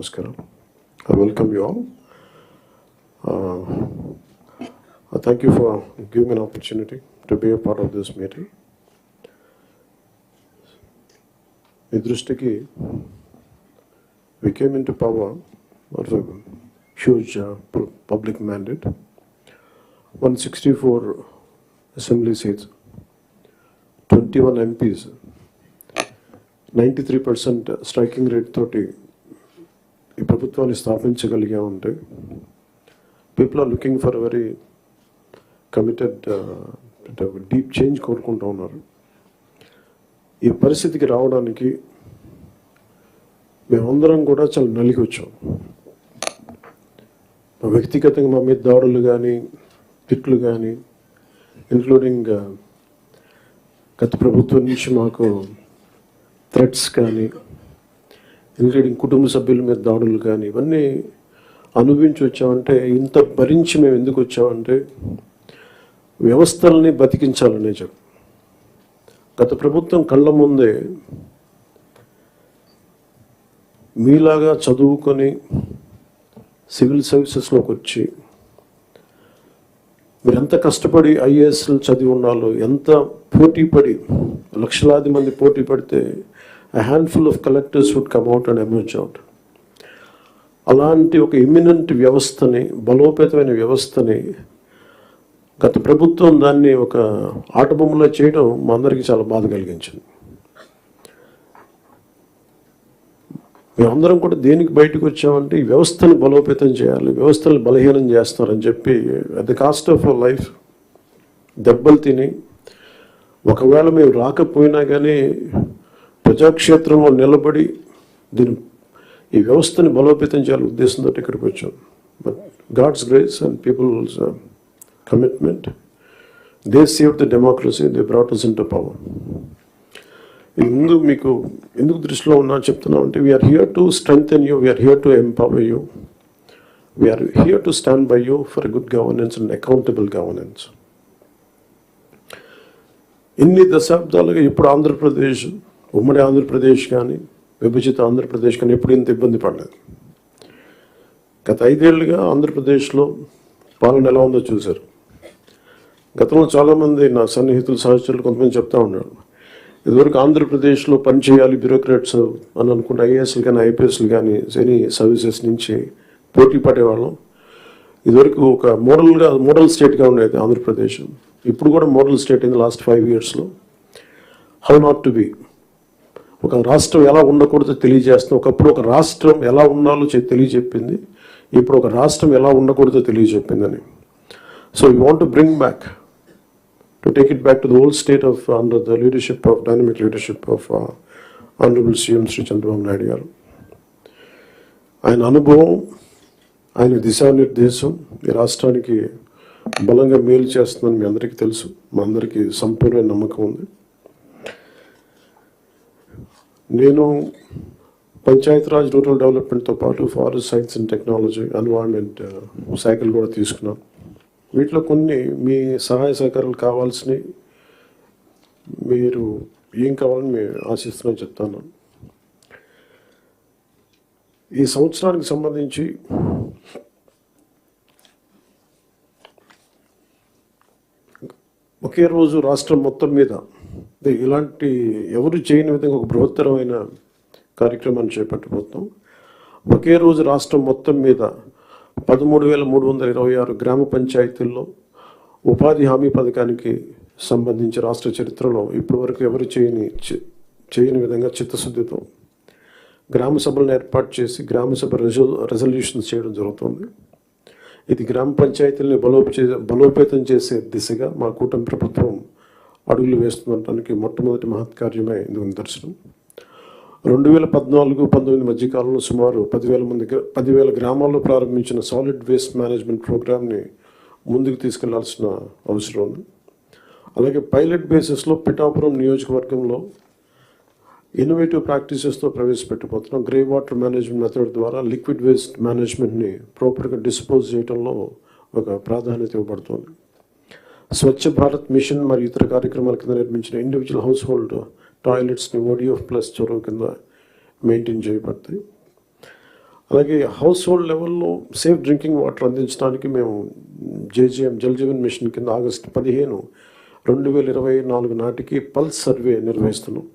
Namaskaram. I welcome you all. I thank you for giving me an opportunity to be a part of this meeting. Idrustiki, we came into power of a huge public mandate, 164 assembly seats, 21 MPs, 93% striking rate తోటి ఈ ప్రభుత్వాన్ని స్థాపించగలిగామంటే people are looking for very committed deep change కోరుకుంటూ ఉన్నారు. ఈ పరిస్థితికి రావడానికి మేమందరం కూడా చాలా నలిగి వచ్చాం. వ్యక్తిగతంగా మా మీద దాడులు కానీ తిట్లు కానీ ఇంక్లూడింగ్ గత ప్రభుత్వం నుంచి మాకు థ్రెట్స్ కానీ ఇంక్లూడింగ్ కుటుంబ సభ్యుల మీద దాడులు కానీ ఇవన్నీ అనుభవించి వచ్చామంటే, ఇంత భరించి మేము ఎందుకు వచ్చామంటే వ్యవస్థల్ని బతికించాలనే చెప్పు. గత ప్రభుత్వం కళ్ళ ముందే మీలాగా చదువుకొని సివిల్ సర్వీసెస్లోకి వచ్చి మీరు ఎంత కష్టపడి ఐఏఎస్లు చదివి ఉన్నాలో, ఎంత పోటీ పడి లక్షలాది మంది పోటీ పడితే a handful of collectors would come out and emerge out. అలాంటి ఒక ఇమినెంట్ వ్యవస్థని, బలోపేతమైన వ్యవస్థని గత ప్రభుత్వం దాన్ని ఒక ఆటబొమ్మలో చేయడం మా అందరికీ చాలా బాధ కలిగించింది. మేమందరం కూడా దేనికి బయటకు వచ్చామంటే ఈ వ్యవస్థని బలోపేతం చేయాలి, వ్యవస్థని బలహీనం చేస్తారని చెప్పి at the cost of life దెబ్బలు తిని, ఒకవేళ మేము రాకపోయినా కానీ ప్రజాక్షేత్రంలో నిలబడి ఈ వ్యవస్థని బలోపేతం చేయాలని ఉద్దేశంతో ఇక్కడికి వచ్చాం. But God's grace and people's commitment, they save the democracy, they brought us into power. ఇది ముందు మీకు ఎందుకు దృష్టిలో ఉన్నా చెప్తున్నాం అంటే, we are here to strengthen you, we are here to empower you, we are here to stand by you for good governance and accountable governance. ఇన్ని దశాబ్దాలుగా ఇప్పుడు ఆంధ్రప్రదేశ్, ఉమ్మడి ఆంధ్రప్రదేశ్ కానీ విభజిత ఆంధ్రప్రదేశ్ కానీ ఎప్పుడు ఇంత ఇబ్బంది పడలేదు. గత 5 ఏళ్ళుగా ఆంధ్రప్రదేశ్లో పాలన ఎలా ఉందో చూశారు. గతంలో చాలామంది నా సన్నిహితులు, సహచరులు కొంతమంది చెప్తా ఉన్నారు, ఇదివరకు ఆంధ్రప్రదేశ్లో పనిచేయాలి బ్యూరోక్రాట్స్ అని అనుకుంటే ఐఏఎస్లు కానీ ఐపీఎస్లు కానీ ఎనీ సర్వీసెస్ నుంచి పోటీ పడేవాళ్ళం. ఇదివరకు ఒక మోడల్ స్టేట్గా ఉండేది ఆంధ్రప్రదేశ్. ఇప్పుడు కూడా model state in the last 5 yearsలో. హౌ నాట్ టు బి, ఒక రాష్ట్రం ఎలా ఉండకూడదో తెలియజేస్తాం. ఒకప్పుడు ఒక రాష్ట్రం ఎలా ఉండాలో తెలియజెప్పింది, ఇప్పుడు ఒక రాష్ట్రం ఎలా ఉండకూడదో తెలియజెప్పిందని. So you want to bring back, to take it back to the old state of under the leadership of dynamic leadership of honourable CM Shri Chandrababu Naidu గారు. ఆయన అనుభవం, ఆయన దిశానిర్దేశం ఈ రాష్ట్రానికి బలంగా మేలు చేస్తుందని మీ అందరికీ తెలుసు, మా అందరికీ సంపూర్ణ నమ్మకం ఉంది. నేను పంచాయతీరాజ్, రూరల్ డెవలప్మెంట్తో పాటు forest science and technology, environment శాఖలు కూడా తీసుకున్నాను. వీటిలో కొన్ని మీ సహాయ సహకారాలు కావాల్సినవి, మీరు ఏం కావాలని మేము ఆశిస్తున్నాం చెప్తాను. ఈ సంవత్సరానికి సంబంధించి ఒకే రోజు రాష్ట్రం మొత్తం మీద ఇలాంటి ఎవరు చేయని విధంగా ఒక బృహత్తరమైన కార్యక్రమాన్ని చేపట్టబోతున్నాం. ఒకే రోజు రాష్ట్రం మొత్తం మీద 13,326 గ్రామ పంచాయతీల్లో ఉపాధి హామీ పథకానికి సంబంధించి రాష్ట్ర చరిత్రలో ఇప్పటివరకు ఎవరు చేయని విధంగా చిత్తశుద్ధితో గ్రామ సభలను ఏర్పాటు చేసి గ్రామ సభ రెజల్యూషన్స్ చేయడం జరుగుతుంది. ఇది గ్రామ పంచాయతీలని బలోపేతం చేసే దిశగా మా కూటమి ప్రభుత్వం అడుగులు వేస్తుండటానికి మొట్టమొదటి మహత్కార్యమే ఇందుకు నిదర్శనం. 2014-19 మధ్యకాలంలో సుమారు 10,000 గ్రామాల్లో ప్రారంభించిన సాలిడ్ వేస్ట్ మేనేజ్మెంట్ ప్రోగ్రామ్ని ముందుకు తీసుకెళ్లాల్సిన అవసరం ఉంది. అలాగే పైలట్ బేసిస్లో పిఠాపురం నియోజకవర్గంలో ఇన్నోవేటివ్ ప్రాక్టీసెస్తో ప్రవేశపెట్టబోతున్నాం. గ్రే వాటర్ మేనేజ్మెంట్ మెథడ్ ద్వారా లిక్విడ్ వేస్ట్ మేనేజ్మెంట్ని ప్రాపర్గా డిస్పోజ్ చేయడంలో ఒక ప్రాధాన్యత ఇవ్వబడుతుంది. స్వచ్ఛ భారత్ మిషన్ మరియు ఇతర కార్యక్రమాల కింద నిర్మించిన ఇండివిజువల్ హౌస్ హోల్డ్ టాయిలెట్స్ని ODF+ చొరవ కింద మెయింటైన్ చేయబడతాయి. అలాగే హౌస్ హోల్డ్ లెవెల్లో సేఫ్ డ్రింకింగ్ వాటర్ అందించడానికి మేము జేజీఎం జల్ జీవన్ మిషన్ కింద ఆగస్టు 15, 2024 నాటికి పల్స్ సర్వే నిర్వహిస్తున్నాం.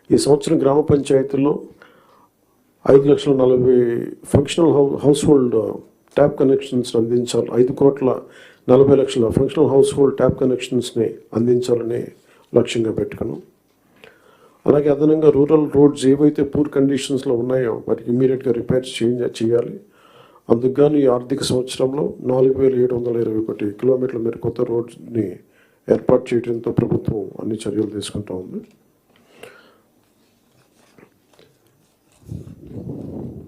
ఈ సంవత్సరం గ్రామ పంచాయతీల్లో 5,40,000 functional house hold tap connections అందించాలి. 5,40,00,000 ఫంక్షనల్ హౌస్ హోల్డ్ ట్యాప్ కనెక్షన్స్ని అందించాలని లక్ష్యంగా పెట్టుకున్నాం. అలాగే అదనంగా రూరల్ రోడ్స్ ఏవైతే పూర్ కండిషన్స్లో ఉన్నాయో వాటికి ఇమీడియట్గా రిపేర్స్ చేయాలి. అందుకుగాను ఈ ఆర్థిక సంవత్సరంలో 4,721 కిలోమీటర్ల మేర కొత్త రోడ్స్ని ఏర్పాటు చేయడంతో ప్రభుత్వం అన్ని చర్యలు తీసుకుంటూ ఉంది.